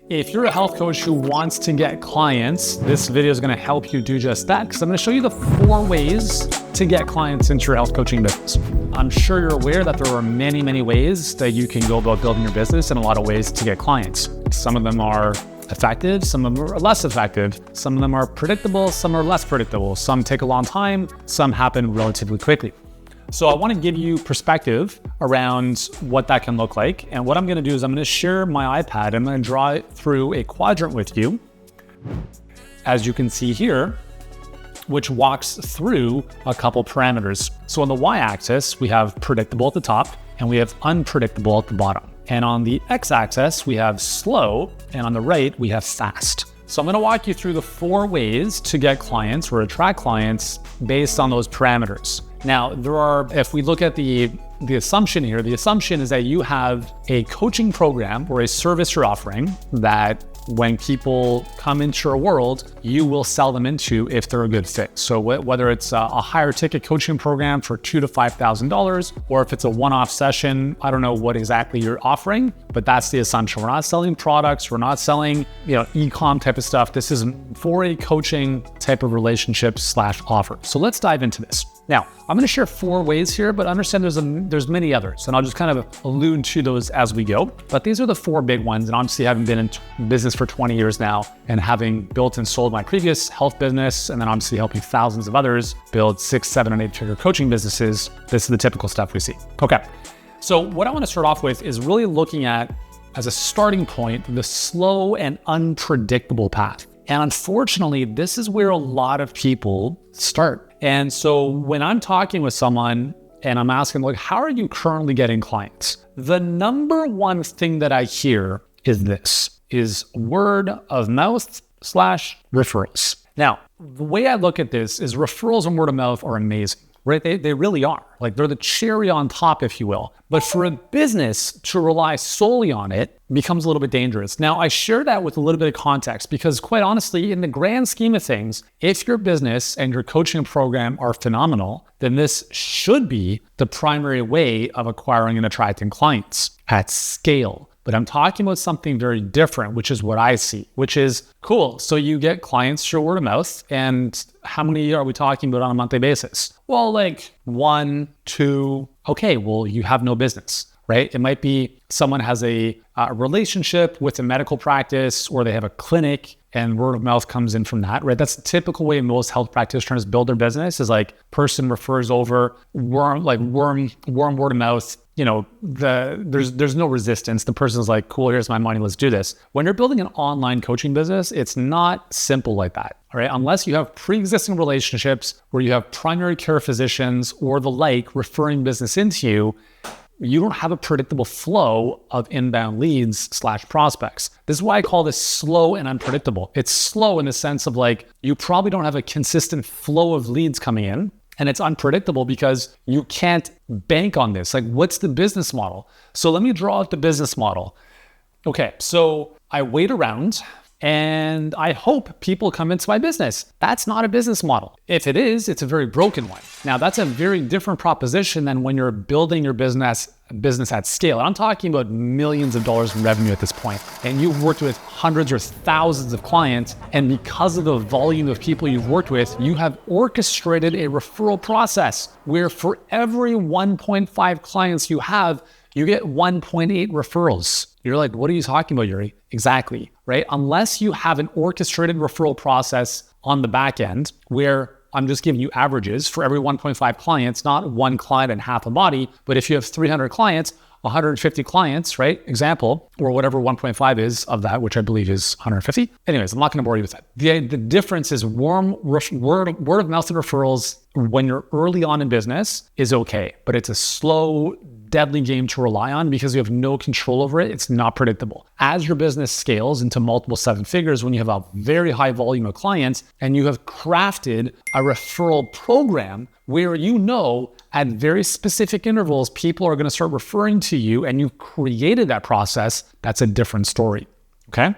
If you're a health coach who wants to get clients, this video is going to help you do just that, because I'm going to show you the 4 ways to get clients into your health coaching business. I'm sure you're aware that there are many, many ways that you can go about building your business and a lot of ways to get clients. Some of them are effective, some of them are less effective, some of them are predictable, some are less predictable, some take a long time, some happen relatively quickly. So I want to give you perspective around what that can look like. And what I'm going to do is I'm going to share my iPad. I'm going to draw it through a quadrant with you, as you can see here, which walks through a couple parameters. So on the y-axis, we have predictable at the top and we have unpredictable at the bottom. And on the x-axis, we have slow, and on the right, we have fast. So I'm going to walk you through the 4 ways to get clients or attract clients based on those parameters. Now, if we look at the assumption here, the assumption is that you have a coaching program or a service you're offering that when people come into your world, you will sell them into if they're a good fit. So whether it's a higher ticket coaching program for $2,000 to $5,000, or if it's a one-off session, I don't know what exactly you're offering, but that's the assumption. We're not selling products. We're not selling, eComm type of stuff. This is for a coaching type of relationship / offer. So let's dive into this. Now, I'm going to share 4 ways here, but understand there's many others, and I'll just kind of allude to those as we go. But these are the 4 big ones, and obviously having been in business for 20 years now and having built and sold my previous health business, and then obviously helping thousands of others build 6, 7, and 8-figure coaching businesses, this is the typical stuff we see. Okay, so what I want to start off with is really looking at, as a starting point, the slow and unpredictable path. And unfortunately, this is where a lot of people start. And so when I'm talking with someone and I'm asking, like, how are you currently getting clients? The number one thing that I hear is word of mouth / referrals. Now, the way I look at this is referrals and word of mouth are amazing, right? They really are. Like, they're the cherry on top, if you will. But for a business to rely solely on it becomes a little bit dangerous. Now, I share that with a little bit of context because, quite honestly, in the grand scheme of things, if your business and your coaching program are phenomenal, then this should be the primary way of acquiring and attracting clients at scale. But I'm talking about something very different, which is what I see, which is cool. So you get clients through word of mouth, and how many are we talking about on a monthly basis? Well, like 1, 2. Okay, well, you have no business, right? It might be someone has a relationship with a medical practice, or they have a clinic and word of mouth comes in from that, right? That's the typical way most health practitioners build their business, is like person refers over, warm word of mouth. There's no resistance. The person's like, cool, here's my money, let's do this. When you're building an online coaching business, it's not simple like that, all right? Unless you have pre-existing relationships where you have primary care physicians or the like referring business into you, you don't have a predictable flow of inbound leads / prospects. This is why I call this slow and unpredictable. It's slow in the sense of like, you probably don't have a consistent flow of leads coming in. And it's unpredictable because you can't bank on this. Like, what's the business model? So let me draw out the business model. Okay, so I wait around and I hope people come into my business. That's not a business model. If it is, it's a very broken one. Now, that's a very different proposition than when you're building your business at scale. And I'm talking about millions of dollars in revenue at this point. And you've worked with hundreds or thousands of clients. And because of the volume of people you've worked with, you have orchestrated a referral process where for every 1.5 clients you have, you get 1.8 referrals. You're like, what are you talking about, Yuri? Exactly, right? Unless you have an orchestrated referral process on the back end where I'm just giving you averages for every 1.5 clients, not one client and half a body, but if you have 300 clients, 150 clients, right? Example, or whatever 1.5 is of that, which I believe is 150. Anyways, I'm not going to bore you with that. The difference is word of mouth and referrals when you're early on in business is okay, but it's a slow, deadly game to rely on because you have no control over it. It's not predictable. As your business scales into multiple 7 figures, when you have a very high volume of clients and you have crafted a referral program where at very specific intervals, people are going to start referring to you and you've created that process, that's a different story, okay?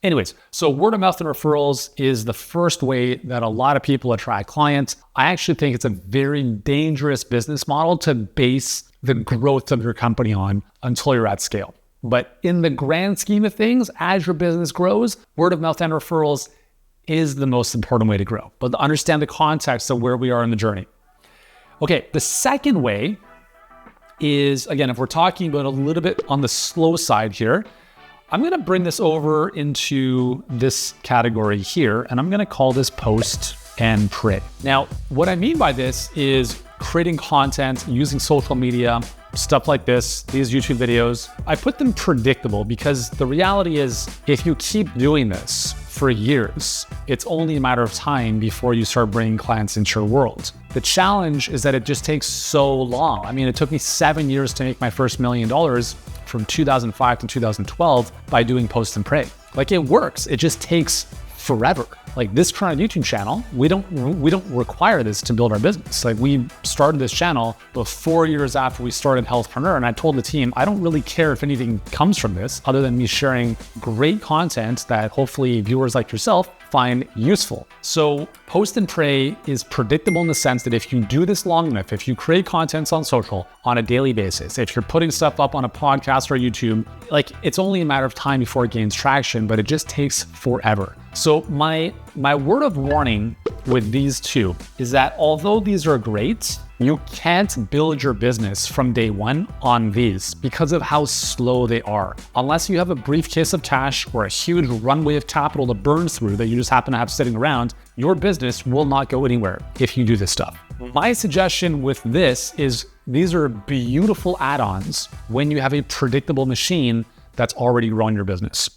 Anyways, so word of mouth and referrals is the first way that a lot of people attract clients. I actually think it's a very dangerous business model to base the growth of your company on until you're at scale. But in the grand scheme of things, as your business grows, word of mouth and referrals is the most important way to grow. But understand the context of where we are in the journey. Okay, the second way is, again, if we're talking about a little bit on the slow side here, I'm going to bring this over into this category here, and I'm going to call this post and pray. Now, what I mean by this is creating content, using social media, stuff like this, these YouTube videos. I put them predictable because the reality is if you keep doing this for years, it's only a matter of time before you start bringing clients into your world. The challenge is that it just takes so long. I mean, it took me 7 years to make my first $1 million from 2005 to 2012 by doing post and pray. Like, it works. It just takes forever. Like this current YouTube channel, we don't require this to build our business. Like, we started this channel about 4 years after we started Healthpreneur, and I told the team, I don't really care if anything comes from this other than me sharing great content that hopefully viewers like yourself find useful. So post and pray is predictable in the sense that if you do this long enough, if you create content on social on a daily basis, if you're putting stuff up on a podcast or YouTube, like, it's only a matter of time before it gains traction, but it just takes forever. So my word of warning with these two is that although these are great, you can't build your business from day one on these because of how slow they are. Unless you have a briefcase of cash or a huge runway of capital to burn through that you just happen to have sitting around, your business will not go anywhere if you do this stuff. My suggestion with this is these are beautiful add-ons when you have a predictable machine that's already growing your business.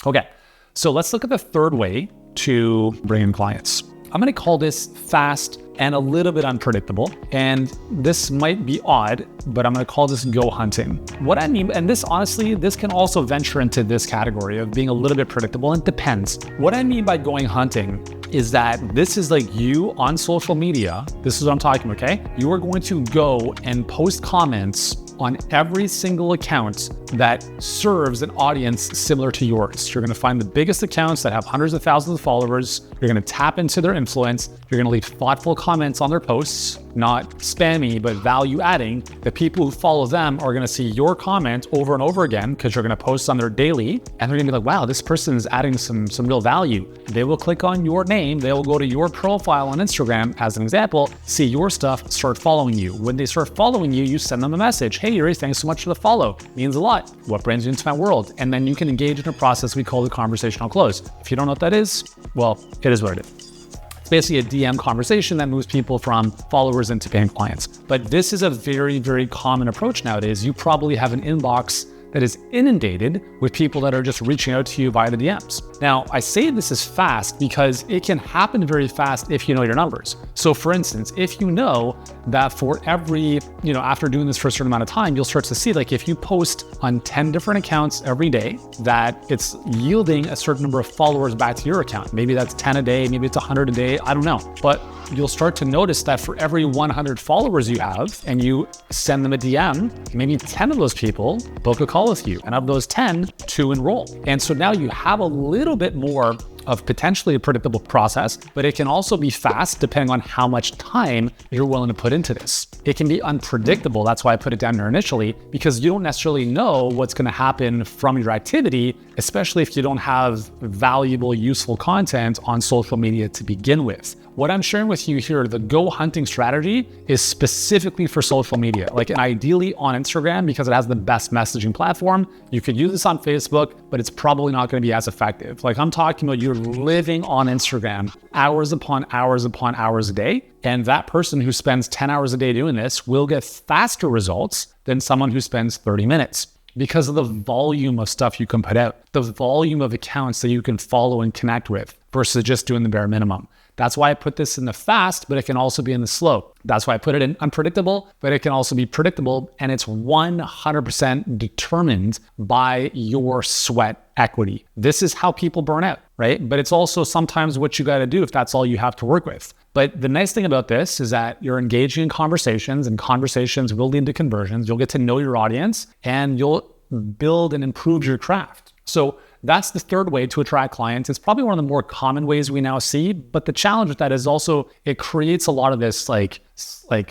Okay, so let's look at the third way to bring in clients. I'm going to call this fast and a little bit unpredictable. And this might be odd, but I'm going to call this go hunting. What I mean, and this honestly, this can also venture into this category of being a little bit predictable. It depends. What I mean by going hunting is that this is like you on social media. This is what I'm talking about, okay? You are going to go and post comments on every single account that serves an audience similar to yours. You're going to find the biggest accounts that have hundreds of thousands of followers. You're going to tap into their influence. You're going to leave thoughtful comments on their posts, not spammy, but value adding. The people who follow them are going to see your comment over and over again because you're going to post on their daily, and they're going to be like, wow, this person is adding some real value. They will click on your name. They will go to your profile on Instagram, as an example, see your stuff, start following you. When they start following you, you send them a message. Hey, Yuri, thanks so much for the follow. It means a lot. What brings you into my world? And then you can engage in a process we call the conversational close. If you don't know what that is, well, it is what it is. It's basically a DM conversation that moves people from followers into paying clients. But this is a very, very common approach nowadays. You probably have an inbox that is inundated with people that are just reaching out to you via the DMs. Now, I say this is fast because it can happen very fast if you know your numbers. So for instance, if you know that for every, after doing this for a certain amount of time, you'll start to see, like, if you post on 10 different accounts every day, that it's yielding a certain number of followers back to your account. Maybe that's 10 a day, maybe it's 100 a day, I don't know. But you'll start to notice that for every 100 followers you have and you send them a DM, maybe 10 of those people book a call with you. And of those 10, 2 enroll. And so now you have a little bit more of potentially a predictable process, but it can also be fast depending on how much time you're willing to put into this. It can be unpredictable. That's why I put it down there initially, because you don't necessarily know what's going to happen from your activity, especially if you don't have valuable, useful content on social media to begin with. What I'm sharing with you here, the go hunting strategy, is specifically for social media, like, and ideally on Instagram because it has the best messaging platform. You could use this on Facebook, but it's probably not going to be as effective. Like, I'm talking about you're living on Instagram hours upon hours upon hours a day. And that person who spends 10 hours a day doing this will get faster results than someone who spends 30 minutes. Because of the volume of stuff you can put out, the volume of accounts that you can follow and connect with versus just doing the bare minimum. That's why I put this in the fast, but it can also be in the slow. That's why I put it in unpredictable, but it can also be predictable. And it's 100% determined by your sweat equity. This is how people burn out, right? But it's also sometimes what you got to do if that's all you have to work with. But the nice thing about this is that you're engaging in conversations, and conversations will lead to conversions. You'll get to know your audience and you'll build and improve your craft. So that's the third way to attract clients. It's probably one of the more common ways we now see, but the challenge with that is also it creates a lot of this like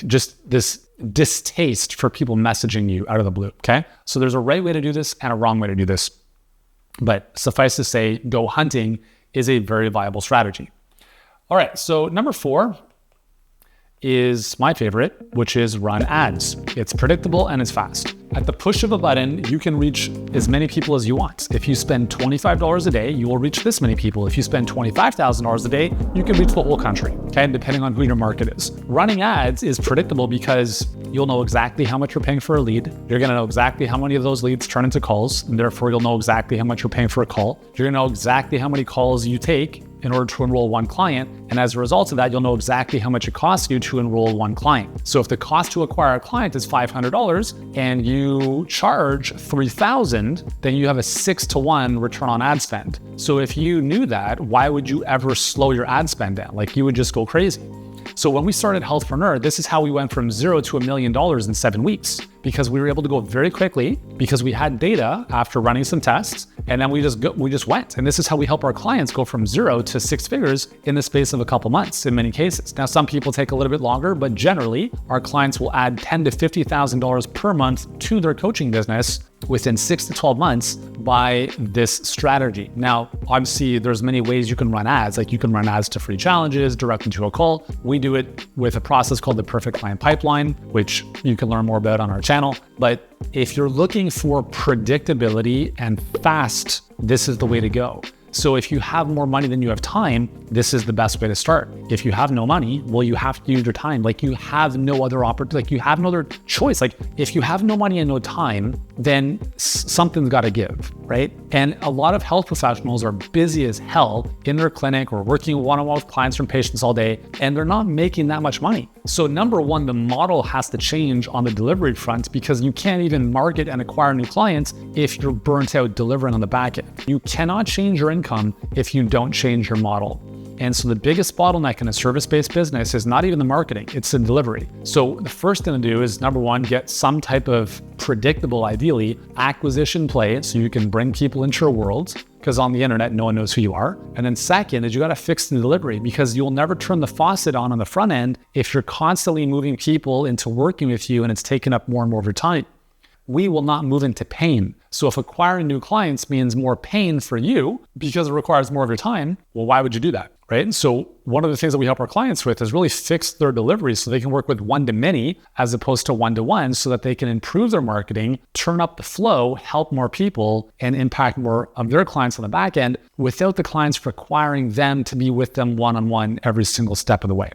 just this distaste for people messaging you out of the blue, okay? So there's a right way to do this and a wrong way to do this. But suffice to say, go hunting is a very viable strategy. All right, so number 4 is my favorite, which is run ads. It's predictable and it's fast. At the push of a button, you can reach as many people as you want. If you spend $25 a day, you will reach this many people. If you spend $25,000 a day, you can reach the whole country, okay? Depending on who your market is. Running ads is predictable because you'll know exactly how much you're paying for a lead. You're gonna know exactly how many of those leads turn into calls, and therefore you'll know exactly how much you're paying for a call. You're gonna know exactly how many calls you take in order to enroll one client. And as a result of that, you'll know exactly how much it costs you to enroll one client. So if the cost to acquire a client is $500 and you charge $3,000, then you have a 6-to-1 return on ad spend. So if you knew that, why would you ever slow your ad spend down? Like, you would just go crazy. So when we started Healthpreneur, this is how we went from $0 to $1 million in 7 weeks, because we were able to go very quickly because we had data after running some tests, and then we just went. And this is how we help our clients go from 0 to 6 figures in the space of a couple months in many cases. Now, some people take a little bit longer, but generally our clients will add $10,000 to $50,000 per month to their coaching business within 6 to 12 months by this strategy. Now, obviously there's many ways you can run ads. Like, you can run ads to free challenges, direct into a call. We do it with a process called the perfect client pipeline, which you can learn more about on our channel. But if you're looking for predictability and fast, this is the way to go. So if you have more money than you have time, this is the best way to start. If you have no money, well, you have to use your time. Like, you have no other opportunity. Like, you have no other choice. Like, if you have no money and no time, then something's got to give, right? And a lot of health professionals are busy as hell in their clinic or working one-on-one with clients and patients all day, and they're not making that much money. So number one, the model has to change on the delivery front, because you can't even market and acquire new clients if you're burnt out delivering on the back end. You cannot change your income if you don't change your model. And so the biggest bottleneck in a service-based business is not even the marketing, it's the delivery. So the first thing to do is, number one, get some type of predictable, ideally, acquisition play so you can bring people into your world, because on the internet, no one knows who you are. And then second is, you got to fix the delivery, because you'll never turn the faucet on the front end if you're constantly moving people into working with you and it's taking up more and more of your time. We will not move into pain. So if acquiring new clients means more pain for you because it requires more of your time, well, why would you do that, right? And so one of the things that we help our clients with is really fix their delivery so they can work with one-to-many as opposed to one-to-one, so that they can improve their marketing, turn up the flow, help more people, and impact more of their clients on the back end without the clients requiring them to be with them one-on-one every single step of the way.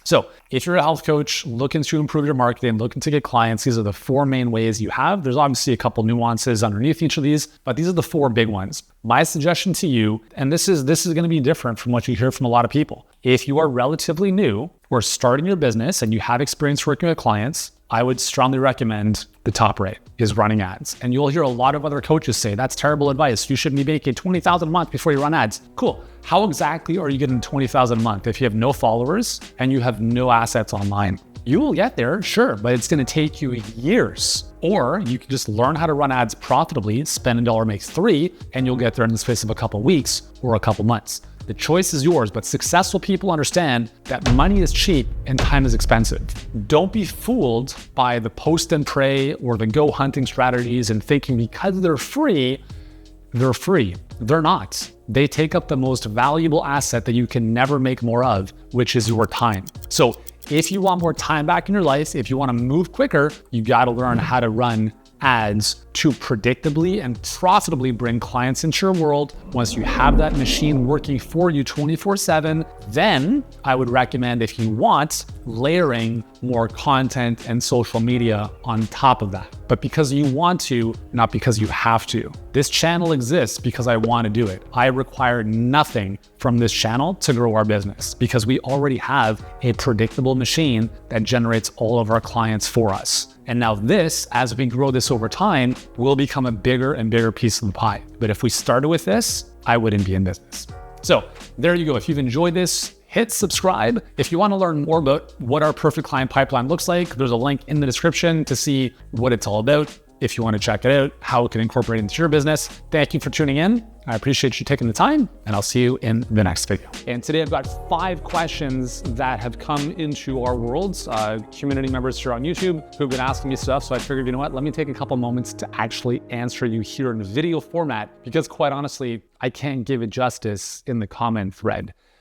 So if you're a health coach looking to improve your marketing, looking to get clients, these are the 4 main ways you have. There's obviously a couple nuances underneath each of these, but these are the 4 big ones. My suggestion to you, and this is going to be different from what you hear from a lot of people. If you are relatively new or starting your business and you have experience working with clients, I would strongly recommend the top right is running ads. And you'll hear a lot of other coaches say, that's terrible advice. You shouldn't be making $20,000 a month before you run ads. Cool. How exactly are you getting $20,000 a month if you have no followers and you have no assets online? You will get there, sure, but it's going to take you years. Or you can just learn how to run ads profitably, spend $1 makes $3, and you'll get there in the space of a couple weeks or a couple months. The choice is yours, but successful people understand that money is cheap and time is expensive. Don't be fooled by the post and pray or the go hunting strategies and thinking because they're free, they're free. They're not. They take up the most valuable asset that you can never make more of, which is your time. So if you want more time back in your life, if you want to move quicker, you got to learn how to run ads to predictably and profitably bring clients into your world. Once you have that machine working for you 24/7, then I would recommend, if you want, layering more content and social media on top of that. But because you want to, not because you have to. This channel exists because I want to do it. I require nothing from this channel to grow our business because we already have a predictable machine that generates all of our clients for us. And now this, as we grow this over time, will become a bigger and bigger piece of the pie. But if we started with this, I wouldn't be in business. So there you go. If you've enjoyed this, hit subscribe. If you want to learn more about what our perfect client pipeline looks like, there's a link in the description to see what it's all about. if you want to check it out, how it can incorporate into your business. Thank you for tuning in. I appreciate you taking the time, and I'll see you in the next video. And today I've got 5 questions that have come into our worlds, community members here on YouTube who've been asking me stuff. So I figured, you know what, let me take a couple moments to actually answer you here in video format, because quite honestly, I can't give it justice in the comment thread.